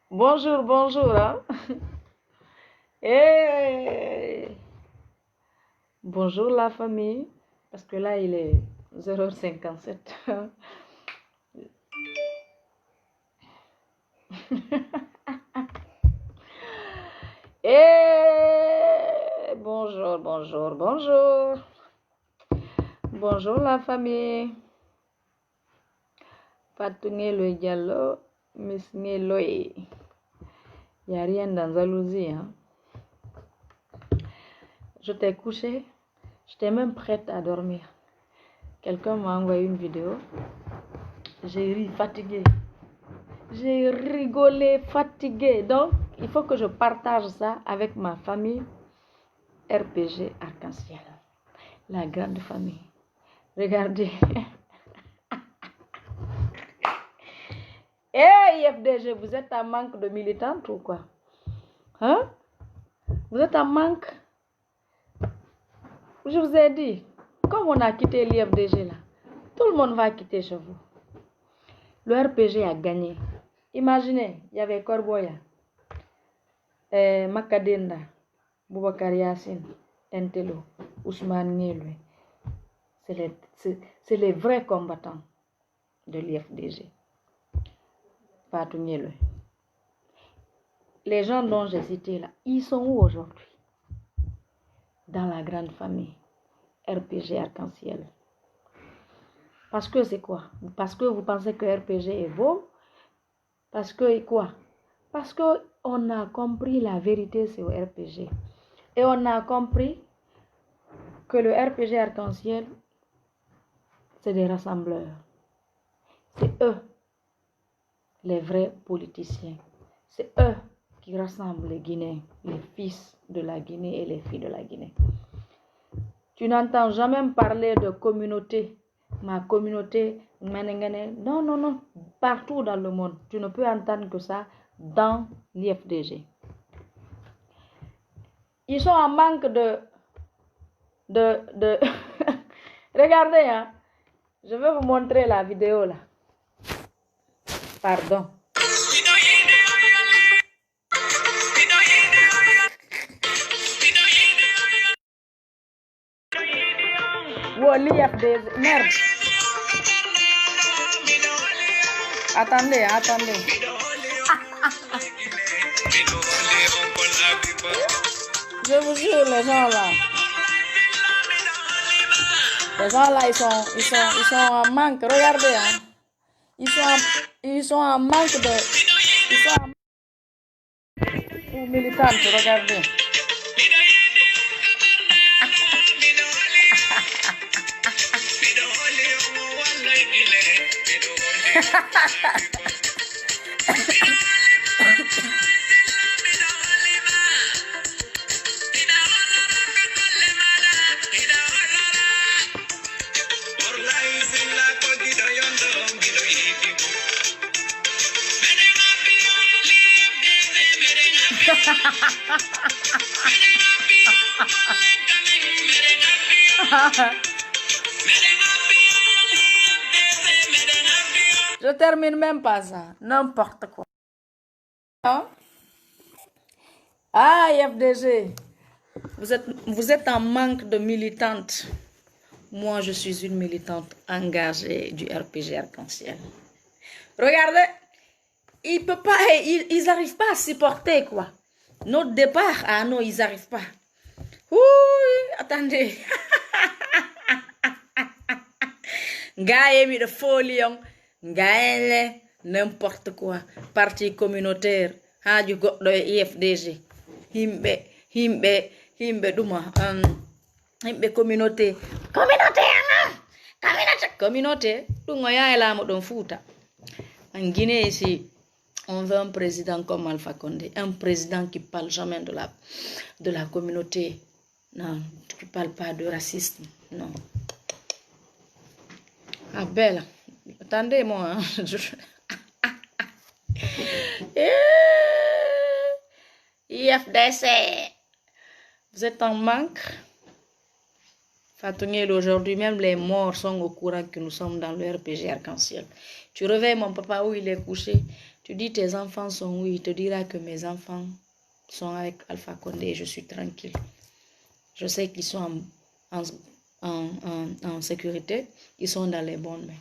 Bonjour, bonjour. Hein? Et bonjour la famille. Parce que là, il est 0h57. Et bonjour, bonjour, bonjour. Bonjour la famille. Fatouné le diallo, Miss Ngeloé. Il n'y a rien dans jalousie. Hein? Je t'ai couché, j'étais même prête à dormir. Quelqu'un m'a envoyé une vidéo. J'ai ri, fatigué. J'ai rigolé, fatigué. Donc, il faut que je partage ça avec ma famille RPG Arc-en-Ciel. La grande famille. Regardez. Hey, IFDG, vous êtes en manque de militantes ou quoi? Hein? Vous êtes en manque? Je vous ai dit, comme on a quitté l'IFDG là, tout le monde va quitter chez vous. Le RPG a gagné. Imaginez, il y avait Corboya, Makadenda, Boubacar Yassine, Entelo, Ousmane Ngelwe. C'est les vrais combattants de l'IFDG. Fatou Ngelwe. Les gens dont j'ai cité là, ils sont où aujourd'hui? Dans la grande famille RPG Arc-en-Ciel. Parce que c'est quoi? Parce que vous pensez que RPG est beau? Parce que quoi? Parce qu'on a compris la vérité sur RPG. Et on a compris que le RPG Arc-en-Ciel, c'est des rassembleurs. C'est eux, les vrais politiciens. C'est eux qui rassemblent les Guinéens, les fils de la Guinée et les filles de la Guinée. Tu n'entends jamais parler de communauté. Ma communauté, non, non, non. Partout dans le monde, tu ne peux entendre que ça dans l'IFDG. Ils sont en manque de Regardez, hein. Je vais vous montrer la vidéo là. Pardon. Merde. Attendez, attendez. Je vous jure, les gens là. Les gens là, ils sont en manque. Regardez, hein. Ils sont en manque de. Ils sont en militantes, regardez. Je termine même pas ça. N'importe quoi. Ah, IFDG, vous êtes en manque de militantes. Moi, je suis une militante engagée du RPG Arc-en-Ciel. Regardez, ils n'arrivent pas à supporter quoi. Notre départ, ah non, ils n'arrivent pas. Ouh, attendez. Gaïe mi de folie, gaïe n'importe quoi. Parti communautaire, haju goddo IFDG. Himbe duma communauté. Communauté, dungo ya la mo don Fouta. En Guinée ici, on veut un président comme Alpha Condé, un président qui parle jamais de la communauté. Non, qui parle pas de racisme, non. Ah belle, attendez-moi. IFDC, vous êtes en manque. Fatou Ngelwe, aujourd'hui même les morts sont au courant que nous sommes dans le RPG Arc-en-Ciel. Tu réveilles mon papa où il est couché. Tu dis tes enfants sont où? Il te dira que mes enfants sont avec Alpha Condé. Je suis tranquille. Je sais qu'ils sont en sécurité. Ils sont dans les bonnes mains.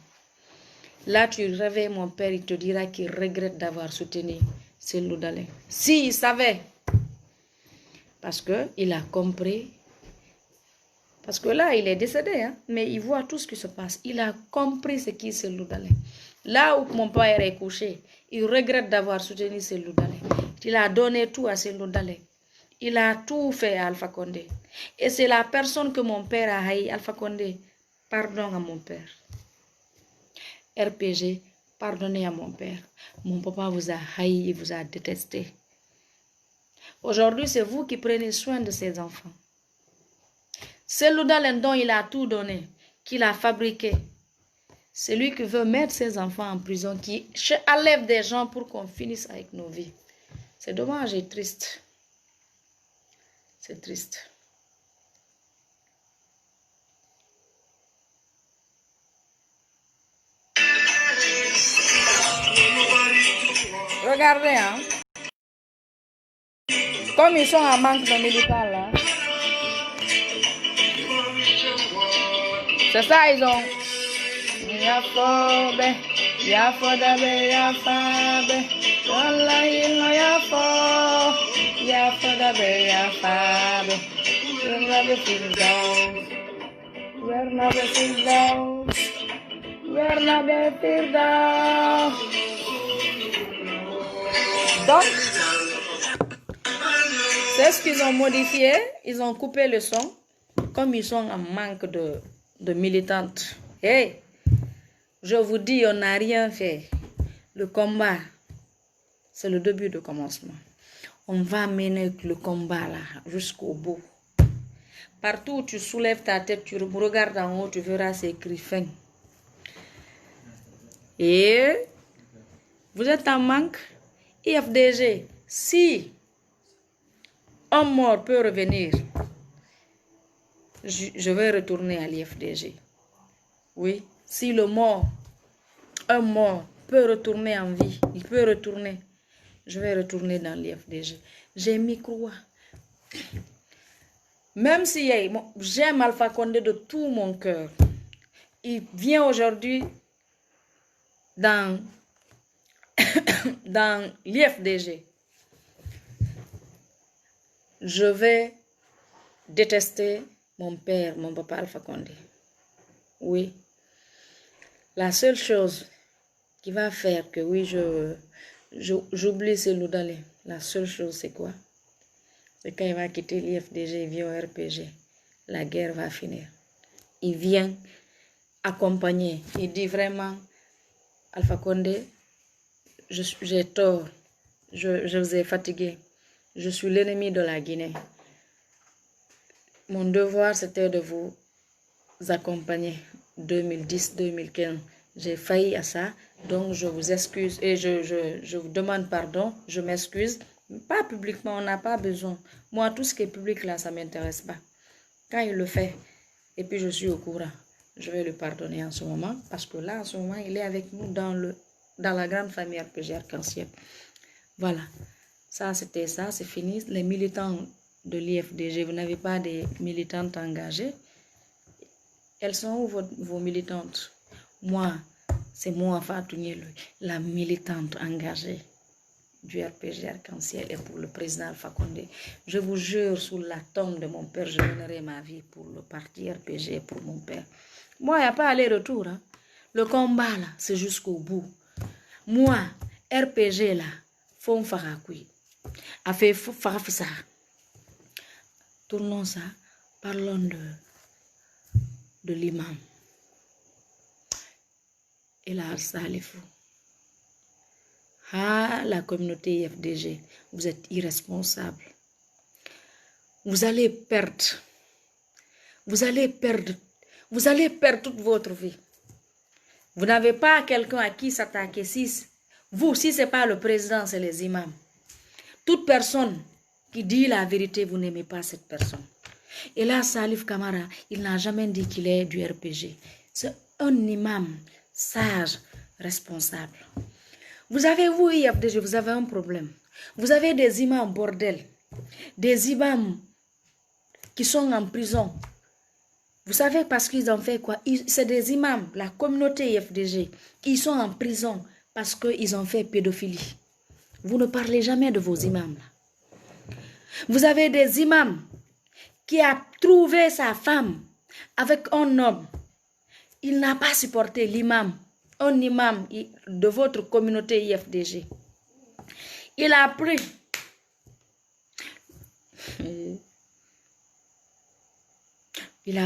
Là, tu réveilles mon père, il te dira qu'il regrette d'avoir soutenu Cellou Dalein. S'il savait, parce qu'il a compris, parce que là, il est décédé, hein, mais il voit tout ce qui se passe. Il a compris ce qu'est Cellou Dalein. Là où mon père est couché, il regrette d'avoir soutenu Cellou Dalein. Il a donné tout à Cellou Dalein. Il a tout fait à Alpha Condé. Et c'est la personne que mon père a haï, Alpha Condé. Pardon à mon père. RPG, pardonnez à mon père. Mon papa vous a haï, il vous a détesté. Aujourd'hui, c'est vous qui prenez soin de ces enfants. Cellou Dalein dont il a tout donné, qu'il a fabriqué. C'est lui qui veut mettre ses enfants en prison, qui enlève des gens pour qu'on finisse avec nos vies. C'est dommage et triste. C'est triste. Regardez, hein. Comme ils sont en manque de militants, là. C'est ça, ils ont. Yafobe, yafodabe, yafabe. Wallahi, no yafo. Yafodabe, yafabe. Wernabe Firdaus. Wernabe Firdaus. Wernabe Firdaus. Donc, c'est ce qu'ils ont modifié. Ils ont coupé le son. Comme ils sont en manque de militantes. Hey, je vous dis, on n'a rien fait. Le combat, c'est le début de commencement. On va mener le combat là jusqu'au bout. Partout où tu soulèves ta tête, tu regardes en haut, tu verras ces écrit fin. Et vous êtes en manque. IFDG, si un mort peut revenir, je vais retourner à l'IFDG. Oui, si un mort peut retourner en vie, il peut retourner, je vais retourner dans l'IFDG. J'ai mis croix. Même si j'aime Alpha Condé de tout mon cœur, il vient aujourd'hui dans l'IFDG. Je vais détester mon père, mon papa Alpha Condé. Oui. La seule chose qui va faire que oui, j'oublie Cellou Dalein. La seule chose, c'est quoi? C'est quand il va quitter l'IFDG, il vient au RPG. La guerre va finir. Il vient accompagner. Il dit vraiment, Alpha Condé, j'ai tort. Je vous ai fatigué. Je suis l'ennemi de la Guinée. Mon devoir, c'était de vous accompagner. 2010-2015. J'ai failli à ça. Donc, je vous excuse et je vous demande pardon. Je m'excuse. Pas publiquement, on n'a pas besoin. Moi, tout ce qui est public, là, ça ne m'intéresse pas. Quand il le fait, et puis je suis au courant, je vais le pardonner en ce moment. Parce que là, en ce moment, il est avec nous dans la grande famille RPG Arc-en-Ciel. Voilà. Ça, c'était ça, c'est fini. Les militants de l'IFDG, vous n'avez pas des militantes engagées. Elles sont où vos militantes? Moi, c'est moi, Fatou Nielo, la militante engagée du RPG Arc-en-Ciel et pour le président Alpha Condé. Je vous jure, sous la tombe de mon père, je donnerai ma vie pour le parti RPG et pour mon père. Moi, il n'y a pas aller-retour. Hein. Le combat, là, c'est jusqu'au bout. Moi, RPG, là, faut me faire couille. A fait ça. Tournons ça. Parlons de l'imam. Et là, Salifou. Ah, la communauté IFDG, vous êtes irresponsable. Vous allez perdre. Vous allez perdre toute votre vie. Vous n'avez pas quelqu'un à qui s'attaquer. Si ce n'est pas le président, c'est les imams. Toute personne qui dit la vérité, vous n'aimez pas cette personne. Et là, Salif Kamara, il n'a jamais dit qu'il est du RPG. C'est un imam sage, responsable. Vous avez, vous, IFDG, vous avez un problème. Vous avez des imams bordel. Des imams qui sont en prison. Vous savez parce qu'ils ont fait quoi? C'est des imams, la communauté IFDG. Ils sont en prison parce qu'ils ont fait pédophilie. Vous ne parlez jamais de vos imams. Là. Vous avez des imams qui a trouvé sa femme avec un homme. Il n'a pas supporté l'imam, un imam de votre communauté IFDG. Il a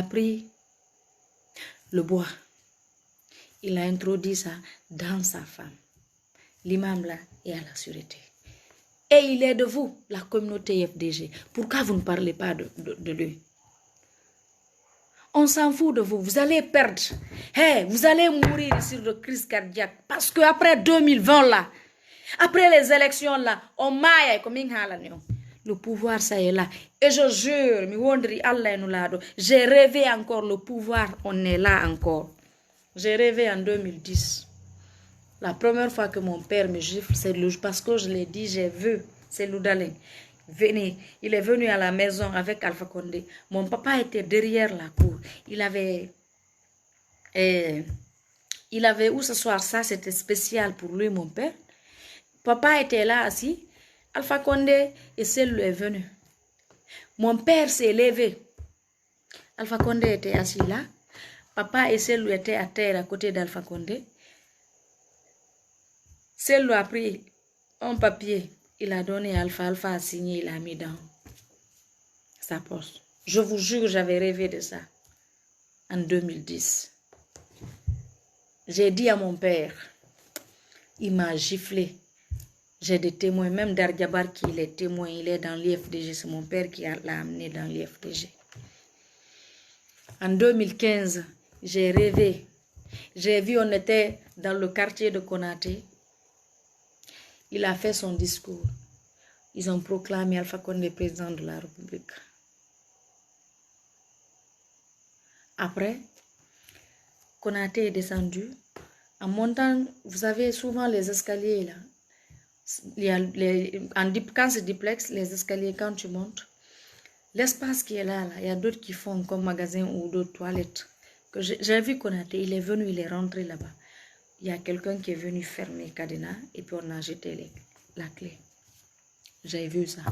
pris le bois. Il a introduit ça dans sa femme. L'imam là est à la sûreté. Et il est de vous, la communauté IFDG. Pourquoi vous ne parlez pas de lui? On s'en fout de vous. Vous allez perdre. Hey, vous allez mourir sur le crise cardiaque. Parce qu'après 2020 là, après les élections là, on maille comme le pouvoir ça est là. Et je jure, j'ai rêvé encore le pouvoir, on est là encore. J'ai rêvé en 2010. La première fois que mon père me gifle, c'est parce que je l'ai dit, j'ai vu, c'est Loudalin. Venez, il est venu à la maison avec Alpha Condé. Mon papa était derrière la cour. Il avait où ce soir, ça c'était spécial pour lui, mon père. Papa était là assis. Alpha Condé et celle est venu. Mon père s'est levé. Alpha Condé était assis là. Papa et celle étaient à terre à côté d'Alpha Condé. Celle a pris un papier. Il a donné à Alpha. Alpha a signé. Il a mis dans sa poche. Je vous jure, j'avais rêvé de ça. En 2010. J'ai dit à mon père. Il m'a giflé. J'ai des témoins. Même Dardiabar qui est témoin. Il est dans l'IFDG. C'est mon père qui l'a amené dans l'IFDG. En 2015, j'ai rêvé. J'ai vu, on était dans le quartier de Konaté. Il a fait son discours. Ils ont proclamé Alpha Condé président de la République. Après, Konaté est descendu. En montant, vous savez, souvent les escaliers là. Il y a quand c'est duplex, les escaliers, quand tu montes, l'espace qui est là, il y a d'autres qui font comme magasin ou d'autres toilettes. J'ai vu Konaté, il est venu, il est rentré là-bas. Il y a quelqu'un qui est venu fermer cadenas et puis on a jeté la clé. J'ai vu ça.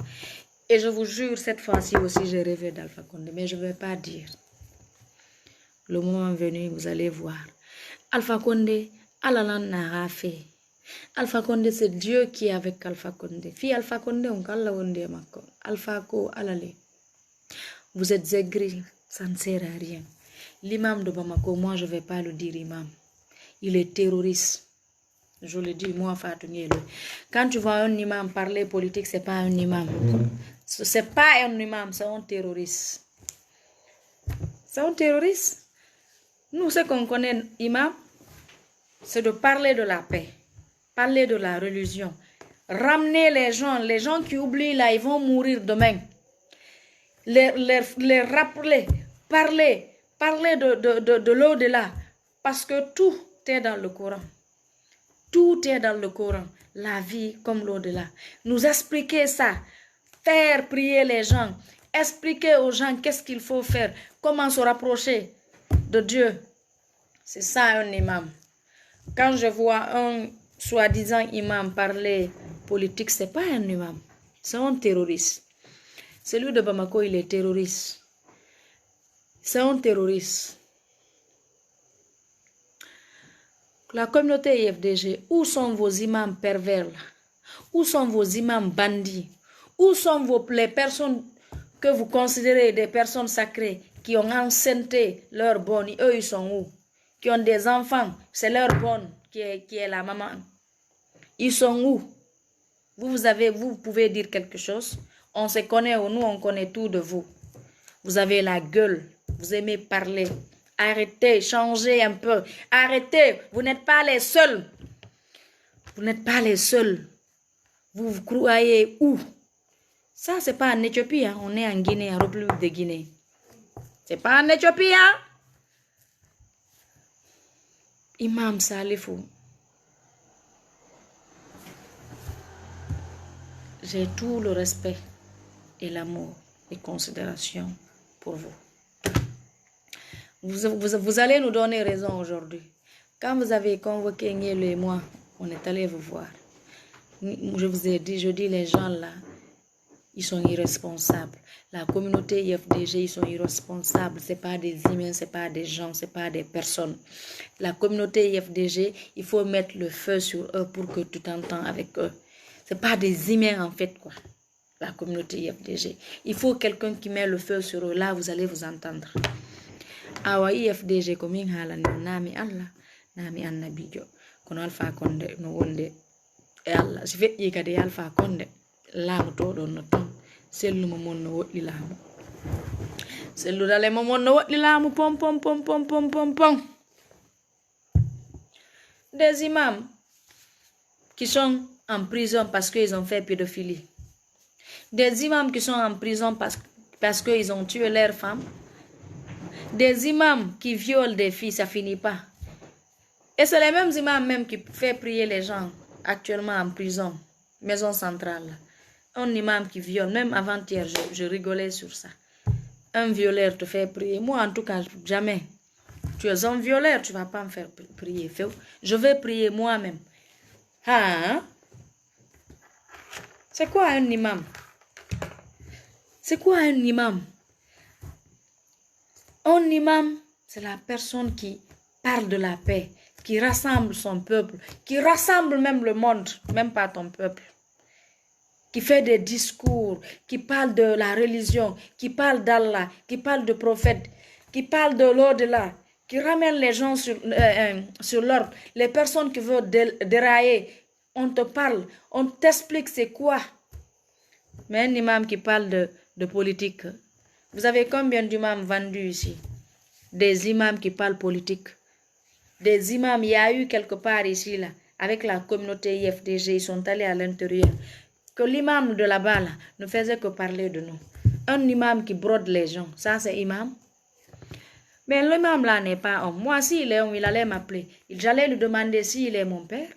Et je vous jure, cette fois-ci aussi, j'ai rêvé d'Alpha Condé, mais je ne vais pas dire. Le moment venu, vous allez voir. Alpha Condé, Alalan n'a fait. Alpha Condé, c'est Dieu qui est avec Alpha Condé. Fi Alpha Condé, on kalla wonde mako. Alpha ko alale. Vous êtes aigris, ça ne sert à rien. L'imam de Bamako, moi je ne vais pas le dire imam. Il est terroriste. Je le dis, moi, Fatou Nielo. Quand tu vois un imam parler politique, ce n'est pas un imam. Ce n'est pas un imam, c'est un terroriste. C'est un terroriste. Nous, ce qu'on connaît, imam, c'est de parler de la paix, parler de la religion, ramener les gens qui oublient là, ils vont mourir demain. Les rappeler, parler de l'au-delà, parce que tout est dans le Coran. Tout est dans le Coran, la vie comme l'au-delà. Nous expliquer ça, faire prier les gens, expliquer aux gens qu'est-ce qu'il faut faire, comment se rapprocher de Dieu. C'est ça un imam. Quand je vois un soi-disant imam parler politique, ce n'est pas un imam, c'est un terroriste. Celui de Bamako, il est terroriste. C'est un terroriste. La communauté IFDG, où sont vos imams pervers là? Où sont vos imams bandits? Où sont les personnes que vous considérez des personnes sacrées qui ont enceinté leur bonne? Eux, ils sont où? Qui ont des enfants, c'est leur bonne qui est la maman. Ils sont où? Vous pouvez dire quelque chose? On se connaît ou nous, on connaît tout de vous. Vous avez la gueule, vous aimez parler. Arrêtez, changez un peu. Arrêtez, vous n'êtes pas les seuls. Vous n'êtes pas les seuls. Vous croyez où? Ça, c'est pas en Éthiopie. Hein. On est en Guinée, en République de Guinée. C'est pas en Éthiopie. Hein? Imam Salifou. j'ai tout le respect et l'amour et considération pour vous. Vous allez nous donner raison aujourd'hui. Quand vous avez convoqué Niel et moi, on est allé vous voir. Je vous ai dit, je dis les gens là, ils sont irresponsables. La communauté IFDG, ils sont irresponsables. Ce n'est pas des humains, ce n'est pas des gens, ce n'est pas des personnes. La communauté IFDG, il faut mettre le feu sur eux pour que tu t'entends avec eux. Ce n'est pas des humains en fait, quoi. La communauté IFDG. Il faut quelqu'un qui met le feu sur eux. Là, vous allez vous entendre. Awa IFDG comme nami Allah, nami annabijo. Kono alfa konde no wonde e Allah. Si feƴƴi kadi alfa konde. Laamu to ɗon no ton. Sellumo mon no woɗɗi laamu. Selludale mo mon no woɗɗi laamu pom pom pom pom pom pom pom. Des imams qui sont en prison parce qu'ils ont fait pédophilie. Des imams qui sont en prison parce qu'ils ont tué leurs femmes. Des imams qui violent des filles, ça finit pas. Et c'est les mêmes imams même qui font prier les gens actuellement en prison, maison centrale. Un imam qui viole, même avant-hier, je rigolais sur ça. Un violeur te fait prier. Moi, en tout cas, jamais. Tu es un violeur, tu ne vas pas me faire prier. Je vais prier moi-même. Hein? C'est quoi un imam? C'est quoi un imam? Un imam, c'est la personne qui parle de la paix, qui rassemble son peuple, qui rassemble même le monde, même pas ton peuple. Qui fait des discours, qui parle de la religion, qui parle d'Allah, qui parle de prophète, qui parle de l'au-delà, qui ramène les gens sur l'ordre. Les personnes qui veulent dérailler, on te parle, on t'explique c'est quoi. Mais un imam qui parle de politique, vous avez combien d'imams vendus ici? Des imams qui parlent politique. Des imams, il y a eu quelque part ici, là, avec la communauté IFDG, ils sont allés à l'intérieur. Que l'imam de là-bas là, ne faisait que parler de nous. Un imam qui brode les gens, ça c'est imam. Mais l'imam là n'est pas homme. Moi, s'il est homme, il allait m'appeler. J'allais lui demander s'il est mon père,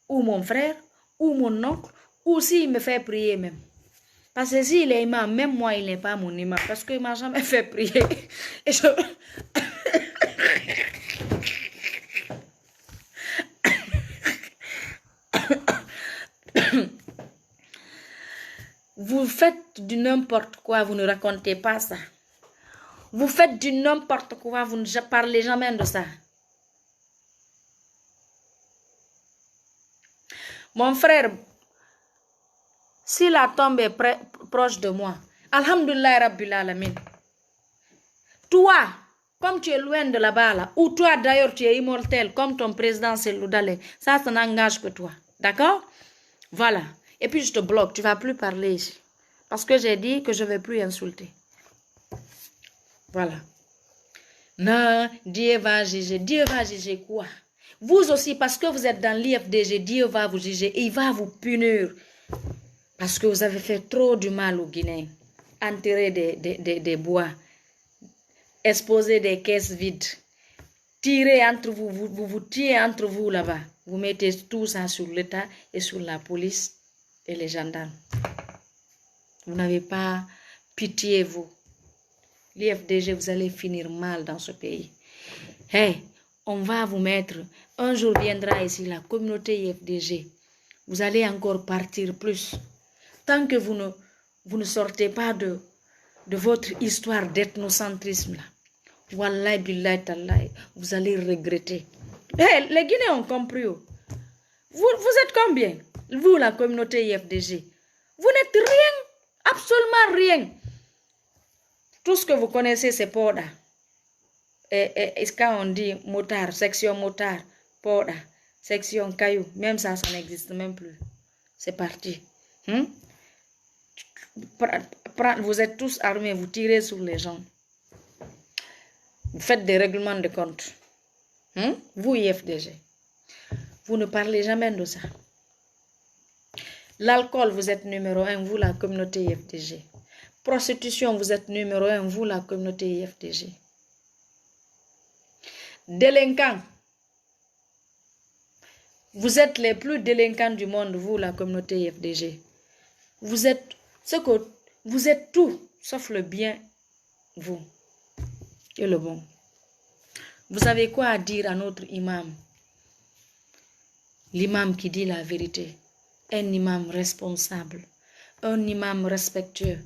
ou mon frère, ou mon oncle, ou s'il me fait prier même. Parce que s'il est imam, même moi, il n'est pas mon imam. Parce qu'il ne m'a jamais fait prier. Et je... Vous faites du n'importe quoi, vous ne racontez pas ça. Vous faites du n'importe quoi, vous ne parlez jamais de ça. Mon frère, si la tombe est proche de moi, Alhamdulillah Rabbil Alamin. Toi, comme tu es loin de là-bas, là, ou toi d'ailleurs tu es immortel, comme ton président Cellou Dalein, ça n'engage que toi. D'accord? Voilà. Et puis je te bloque, tu ne vas plus parler ici. Parce que j'ai dit que je ne vais plus insulter. Voilà. Non, Dieu va juger. Dieu va juger quoi? Vous aussi, parce que vous êtes dans l'IFDG, Dieu va vous juger et il va vous punir. Parce que vous avez fait trop du mal aux Guinéens. Enterrer des bois. Exposer des caisses vides. Tirer entre vous, vous tirez entre vous là-bas. Vous mettez tout ça sur l'État et sur la police et les gendarmes. Vous n'avez pas pitié, vous. L'IFDG, vous allez finir mal dans ce pays. Hey, on va vous mettre. Un jour viendra ici la communauté IFDG. Vous allez encore partir plus. Tant que vous ne sortez pas de votre histoire d'ethnocentrisme là. Wallahi billahi tallahi, vous allez regretter. Hey, les Guinéens ont compris. Vous êtes combien? Vous, la communauté IFDG. Vous n'êtes rien. Absolument rien. Tout ce que vous connaissez, c'est Poda. Et quand on dit motard, section motard, Poda, section caillou, même ça n'existe même plus. C'est parti. Vous êtes tous armés, vous tirez sur les gens. Vous faites des règlements de compte. Vous, IFDG. Vous ne parlez jamais de ça. L'alcool, vous êtes numéro 1, vous, la communauté IFDG. Prostitution, vous êtes numéro 1, vous, la communauté IFDG. Délinquants. Vous êtes les plus délinquants du monde, vous, la communauté IFDG. Vous êtes vous êtes tout, sauf le bien, vous, et le bon. Vous avez quoi à dire à notre imam? L'imam qui dit la vérité. Un imam responsable. Un imam respectueux.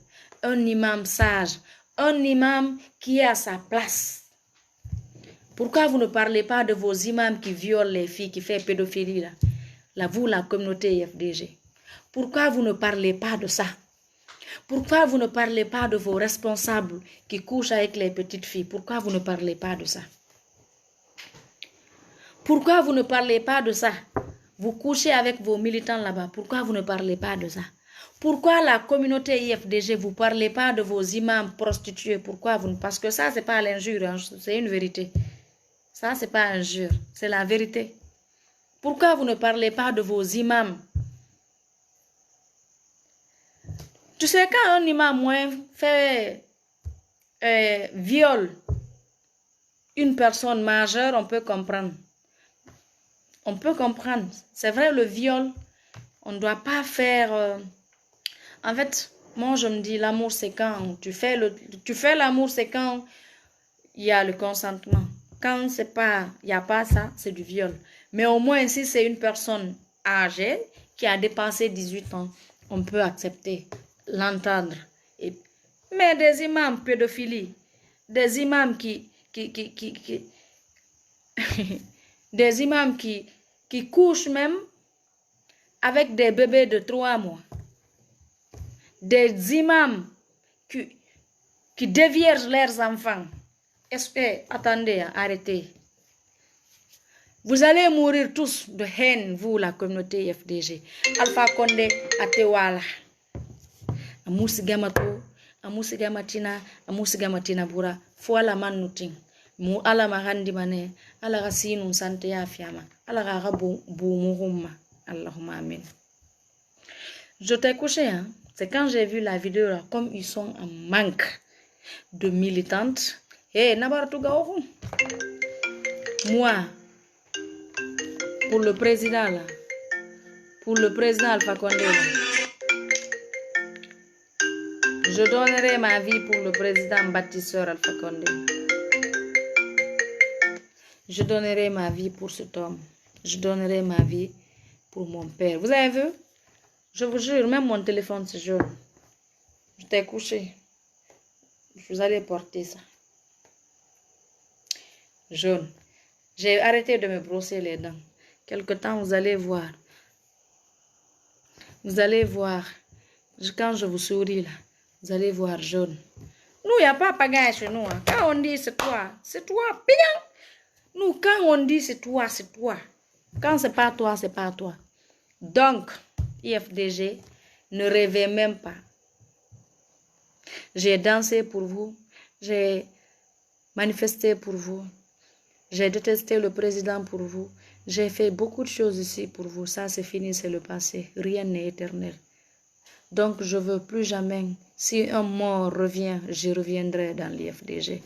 Un imam sage. Un imam qui est à sa place. Pourquoi vous ne parlez pas de vos imams qui violent les filles, qui font pédophilie là? Là, vous, la communauté IFDG. Pourquoi vous ne parlez pas de ça? Pourquoi vous ne parlez pas de vos responsables qui couchent avec les petites filles? Pourquoi vous ne parlez pas de ça? Pourquoi vous ne parlez pas de ça? Vous couchez avec vos militants là-bas. Pourquoi vous ne parlez pas de ça? Pourquoi la communauté IFDG, vous ne parlez pas de vos imams prostitués? Pourquoi vous ne... Parce que ça, ce n'est pas l'injure, hein, c'est une vérité. Ça, ce n'est pas injure, c'est la vérité. Pourquoi vous ne parlez pas de vos imams? Tu sais, quand un imam fait viol une personne majeure, on peut comprendre. On peut comprendre. C'est vrai, le viol, on ne doit pas faire... En fait, moi, je me dis, l'amour, c'est quand tu fais l'amour, c'est quand il y a le consentement. Quand c'est pas, il n'y a pas ça, c'est du viol. Mais au moins, si c'est une personne âgée qui a dépassé 18 ans, on peut accepter, l'entendre. Mais des imams pédophilie, des imams des imams qui couchent même avec des bébés de 3 mois. Des imams qui déviergent leurs enfants. Attendez, arrêtez. Vous allez mourir tous de haine, vous, la communauté IFDG. Alpha Condé, Atewala. Amusigamatina bura. Fuala manuting. Mu ala mahandi mane. Ala rasinu sante ya fiama. Ala rabu murumma. Allahumma amin. Je t'ai couché, hein. C'est quand j'ai vu la vidéo là, comme ils sont en manque de militantes. Hé, Nabaratugaohu. Moi, pour le président là, pour le président Alpha Condé là, je donnerai ma vie pour le président bâtisseur Alpha Condé. Je donnerai ma vie pour cet homme. Je donnerai ma vie pour mon père. Vous avez vu? Je vous jure, même mon téléphone c'est jaune. Je t'ai couché. Vous allez porter ça. Jaune. J'ai arrêté de me brosser les dents. Quelque temps, vous allez voir. Vous allez voir. Quand je vous souris là, vous allez voir jaune. Nous, il n'y a pas pagaille chez nous. Hein. Quand on dit c'est toi, bien. Nous, quand on dit c'est toi, c'est toi. Quand c'est pas toi, c'est pas toi. Donc, IFDG, ne rêvez même pas. J'ai dansé pour vous. J'ai manifesté pour vous. J'ai détesté le président pour vous. J'ai fait beaucoup de choses ici pour vous. Ça, c'est fini, c'est le passé. Rien n'est éternel. Donc, je ne veux plus jamais. Si un mort revient, je reviendrai dans l'IFDG.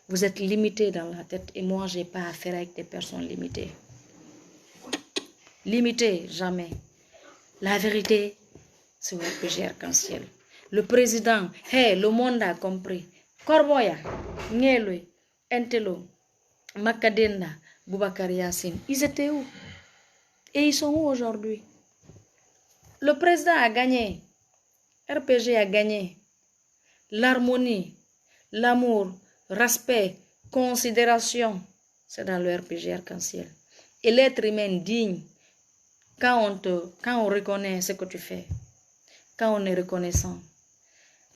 Vous êtes limité dans la tête et moi, je n'ai pas affaire avec des personnes limitées. Limité, jamais. La vérité, c'est le RPG Arc-en-Ciel. Le président, hey, le monde a compris. Korboya, Ngelwe, Entelo, Makadenda, Boubacar Yassine, ils étaient où? Et ils sont où aujourd'hui? Le président a gagné. RPG a gagné. L'harmonie, l'amour, respect, considération, c'est dans le RPG Arc-en-Ciel. Et l'être humain digne, quand on reconnaît ce que tu fais, quand on est reconnaissant,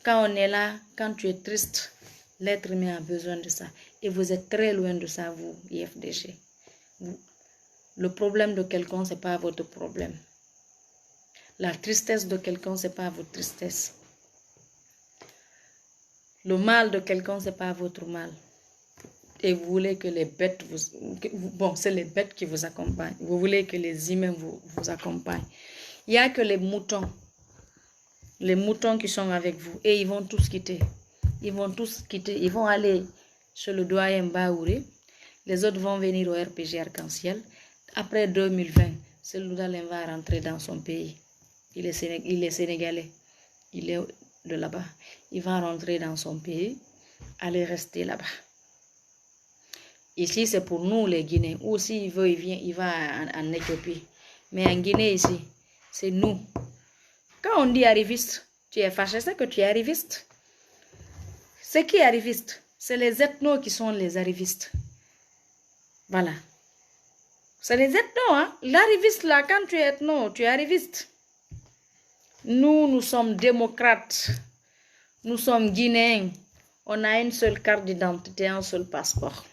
quand on est là, quand tu es triste, l'être humain a besoin de ça. Et vous êtes très loin de ça, vous, IFDG. Le problème de quelqu'un, ce n'est pas votre problème. La tristesse de quelqu'un, ce n'est pas votre tristesse. Le mal de quelqu'un, ce n'est pas votre mal. Et vous voulez que les bêtes bon, c'est les bêtes qui vous accompagnent. Vous voulez que les humains vous accompagnent. Il n'y a que les moutons. Les moutons qui sont avec vous. Et ils vont tous quitter. Ils vont tous quitter. Ils vont aller chez le doyen Baouri. Les autres vont venir au RPG Arc-en-Ciel. Après 2020, Seloudalem va rentrer dans son pays. Il est sénégalais. il est de là-bas. Il va rentrer dans son pays, aller rester là-bas. Ici, c'est pour nous les Guinéens. Ou s'il veut, il va en Éthiopie. Mais en Guinée, ici, c'est nous. Quand on dit arriviste, tu es fâché, c'est que tu es arriviste. C'est qui est arriviste? C'est les ethnos qui sont les arrivistes. Voilà. C'est les ethnos, hein. L'arriviste, là, quand tu es ethno, tu es arriviste. Nous sommes démocrates. Nous sommes Guinéens. On a une seule carte d'identité, un seul passeport.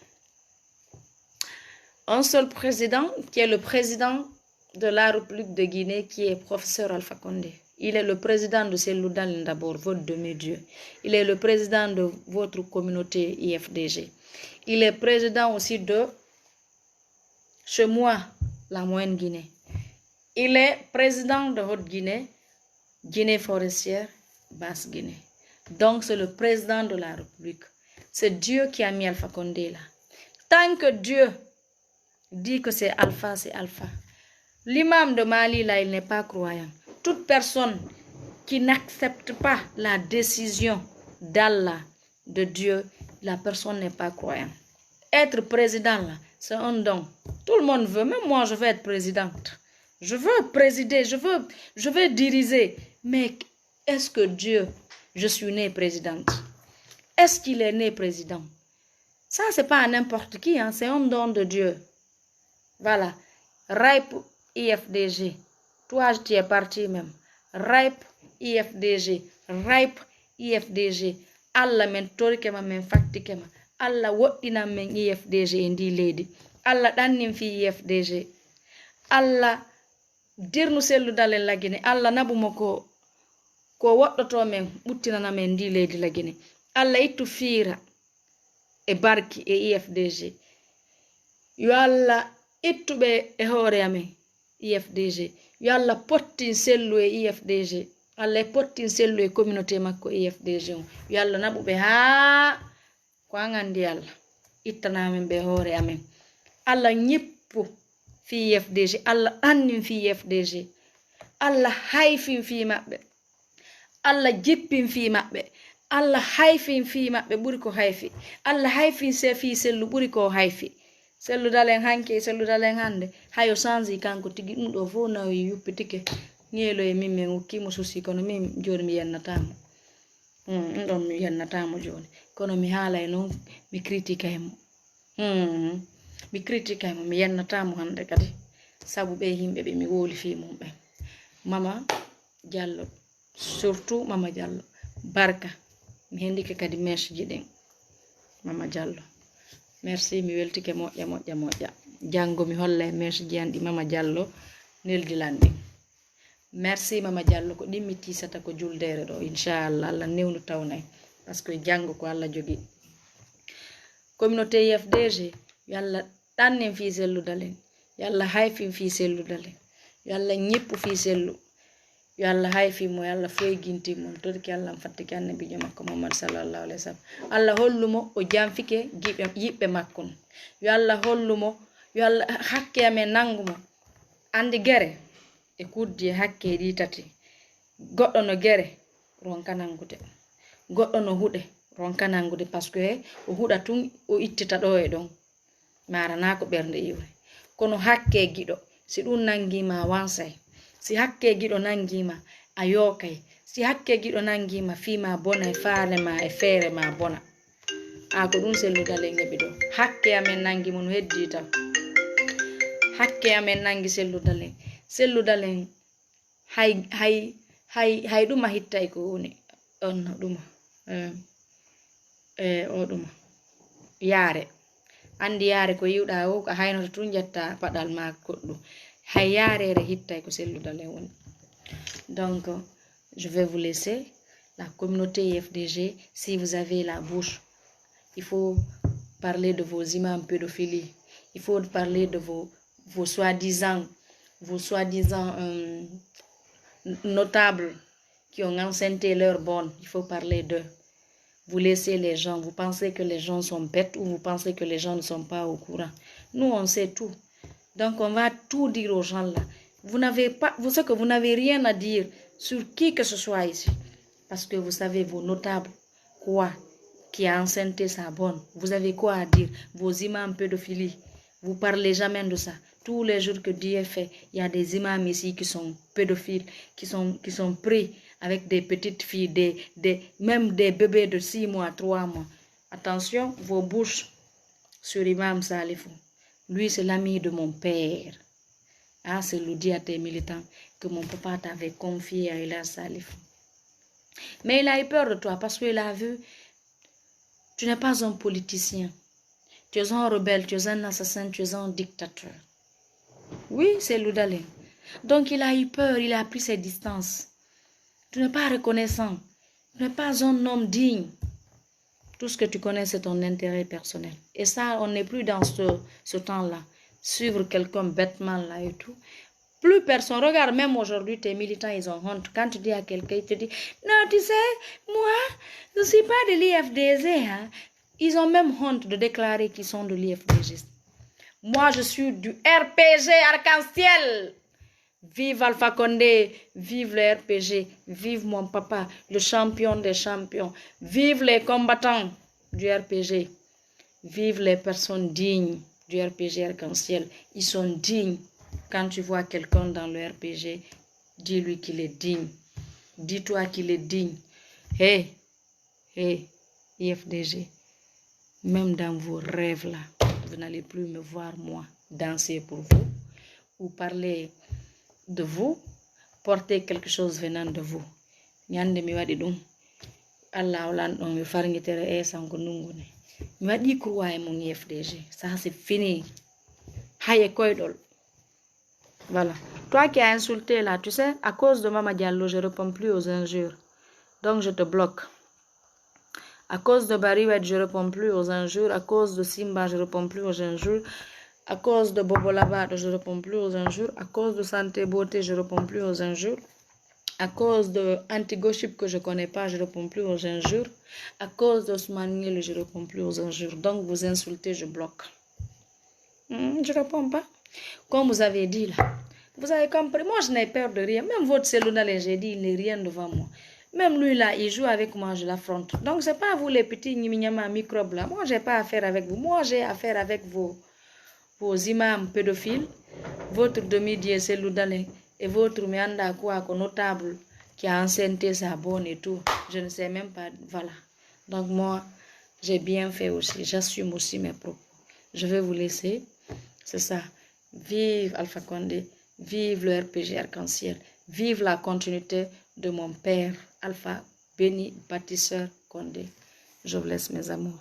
Un seul président, qui est le président de la République de Guinée, qui est professeur Alpha Condé. Il est le président de Cellou Dalein d'abord, votre demi-dieu. Il est le président de votre communauté IFDG. Il est président aussi de, chez moi, la Moyenne Guinée. Il est président de Haute-Guinée, Guinée forestière, Basse-Guinée. Donc, c'est le président de la République. C'est Dieu qui a mis Alpha Condé là. Tant que Dieu dit que c'est Alpha, c'est Alpha. L'imam de Mali, là, il n'est pas croyant. Toute personne qui n'accepte pas la décision d'Allah, de Dieu, la personne n'est pas croyante. Être président, là, c'est un don. Tout le monde veut, même moi, je veux être présidente. Je veux présider, je veux diriger. Mais est-ce que Dieu, je suis née présidente? Est-ce qu'il est né président? Ça, c'est pas à n'importe qui, hein, c'est un don de Dieu. Voilà. RIPE IFDG. Toi, tu es parti même. RIPE IFDG. RIPE IFDG. Allah men torikema men faktikema. Allah woɗɗina men IFDG e ndi leydi. Allah ɗannin fi IFDG. Allah dirnu Cellou Dalein la Guinée. Allah nabumo ko woɗɗoto men ɓuttinana men ndi leydi la Guinée. Allah ittu fiira e barki e IFDG. Yo Allah ittuɓe e hoore amen IFDG. Yo Allah pottin Cellou e IFDG. Allah pottin Cellou e communauté makko IFDG. Yo Allah naɓuɓe haa ko an andi Allah ittanamen ɓe hoore amen. Allah ñippu fi IFDG. Allah annin fi IFDG. Allah hayfin fi maɓɓe. Allah jippin fi maɓɓe. Allah hayfin fi maɓɓe ɓuri ko hayfi. Allah hayfin se fi Cellou ɓuri ko hayfi. Cellou Dalein hanke, Cellou Dalein hande. Hayo sanzi kanko tigi ɗum ɗo fo nawi yuppitike. Ngelo e min min ukkimo susi kono min joni mi yennatamo. Ɗon mi yennatamo joni. Kono mi haalay noon mi critique mo. Mi critique mo mi yennatamo hande kadi. Sabu ɓe yimɓe ɓe mi woli fi mum ɓe. Mama Diallo, surtout Mama Diallo. Barka. Mi hendike kadi mèche ji ɗen. Mama Diallo. Merci, mi weltike moƴƴa. Jango mi holla e mèche ji an ɗi Mama Diallo neldilan ɗin. Merci Mama Diallo ko ɗimmi tisata ko juldere ɗo inchallah Allah newnu tawnay parce que jango ko Allah jogi. Communauté IFDG yo Allah ɗannen fi Cellou Dalein. Yo Allah hayfin fi Cellou Dalein. Yo Allah ñippu fi Cellou. Yo Allah hayfimo, yo Allah foygintimmo, torki Allah fattiki annabijo makko Muhammad sallallahu alaihi wasallam. Allah hollumo o janfike yiɓɓe makko. Yo Allah hollumo, yo Allah hakke amen nangumo. Andi gere e kuddi e hakke ɗi tati. Goɗɗo no gere ronka nangude. Goɗɗo no huɗe ronka nangude parce que o huɗa tun o ittita ɗo e ɗon. Marana ko ɓernde iwre. Kono hakke giɗo si ɗum nangima wansay. Si hakke giɗo nangima a yokay. Si hakke giɗo nangima fima bona e faalema e feere ma bona. Ko ɗum Cellou Dalein heɓi ɗo. Hakke amen nangi mo no heddi taw. Hakke amen nangi Cellou Dalein. Cellou Dalein hay ɗuma hittay ko woni on ɗuma o ɗuma yaare. Andi yaare ko yiwɗa o ko haynoto tun jetta paɗal ma goɗɗum. Hay yarere hittay ko Cellou Dalein woni. Donc je vais vous laisser. La communauté IFDG, si vous avez la bouche, il faut parler de vos imams pédophiles. Il faut parler de vos soi-disant notables qui ont enceinté leur bonne. Il faut parler d'eux. Vous laissez les gens. Vous pensez que les gens sont bêtes ou vous pensez que les gens ne sont pas au courant. Nous, on sait tout. Donc, on va tout dire aux gens là. Vous savez que vous n'avez rien à dire sur qui que ce soit ici. Parce que vous savez, vos notables, quoi, qui a enceinté sa bonne, vous avez quoi à dire? Vos imams pédophilie, vous parlez jamais de ça. Tous les jours que Dieu fait, il y a des imams ici qui sont pédophiles, qui sont pris avec des petites filles, même des bébés de 6 mois, 3 mois. Attention, vos bouches sur Imam Salifou. Lui, c'est l'ami de mon père. Ah, c'est le dit à tes militants que mon papa t'avait confié à Ila Salifou. Mais il a eu peur de toi parce qu'il a vu, tu n'es pas un politicien. Tu es un rebelle, tu es un assassin, tu es un dictateur. Oui, c'est Loudalé. Donc il a eu peur, il a pris ses distances. Tu n'es pas reconnaissant. Tu n'es pas un homme digne. Tout ce que tu connais, c'est ton intérêt personnel. Et ça, on n'est plus dans ce temps-là. Suivre quelqu'un bêtement là et tout. Plus personne. Regarde, même aujourd'hui, tes militants, ils ont honte. Quand tu dis à quelqu'un, il te dit, non, tu sais, moi, je ne suis pas de l'IFDG. Hein. Ils ont même honte de déclarer qu'ils sont de l'IFDG. Moi, je suis du RPG Arc-en-Ciel. Vive Alpha Condé, vive le RPG, vive mon papa, le champion des champions. Vive les combattants du RPG. Vive les personnes dignes du RPG Arc-en-Ciel. Ils sont dignes. Quand tu vois quelqu'un dans le RPG, dis-lui qu'il est digne. Dis-toi qu'il est digne. Hé, IFDG, même dans vos rêves là, vous n'allez plus me voir moi danser pour vous ou parler de vous, porter quelque chose venant de vous. Nyande mi wadi dum. Allah olan don mi farngitere e sanko nungune. Mi wadi croix mon IFDG. Ça c'est fini. Haye koydol. Voilà. Toi qui as insulté là, tu sais, à cause de Mama Diallo, je ne réponds plus aux injures. Donc je te bloque. À cause de Bariwet, je ne réponds plus aux injures. À cause de Simba, je ne réponds plus aux injures. À cause de Bobo Labat, je ne réponds plus aux injures. À cause de Santé Beauté, je ne réponds plus aux injures. À cause de Antigoship que je ne connais pas, je ne réponds plus aux injures. À cause d'Osman Nil, je ne réponds plus aux injures. Donc vous insultez, je bloque. Je ne réponds pas. Comme vous avez dit là. Vous avez compris, moi je n'ai peur de rien. Même votre cellulaire, j'ai dit, il n'est rien devant moi. Même lui là, il joue avec moi, je l'affronte. Donc c'est pas vous les petits microbes là. Moi j'ai pas affaire avec vous. Moi j'ai affaire avec vos imams pédophiles, votre demi-dieu cellulaire et votre mianda quoi notable qui a enceinté sa bonne et tout. Je ne sais même pas. Voilà. Donc moi, j'ai bien fait aussi. J'assume aussi mes propos. Je vais vous laisser. C'est ça. Vive Alpha Condé. Vive le RPG Arc-en-Ciel. Vive la continuité de mon père, Alpha Béni Bâtisseur Condé. Je vous laisse mes amours.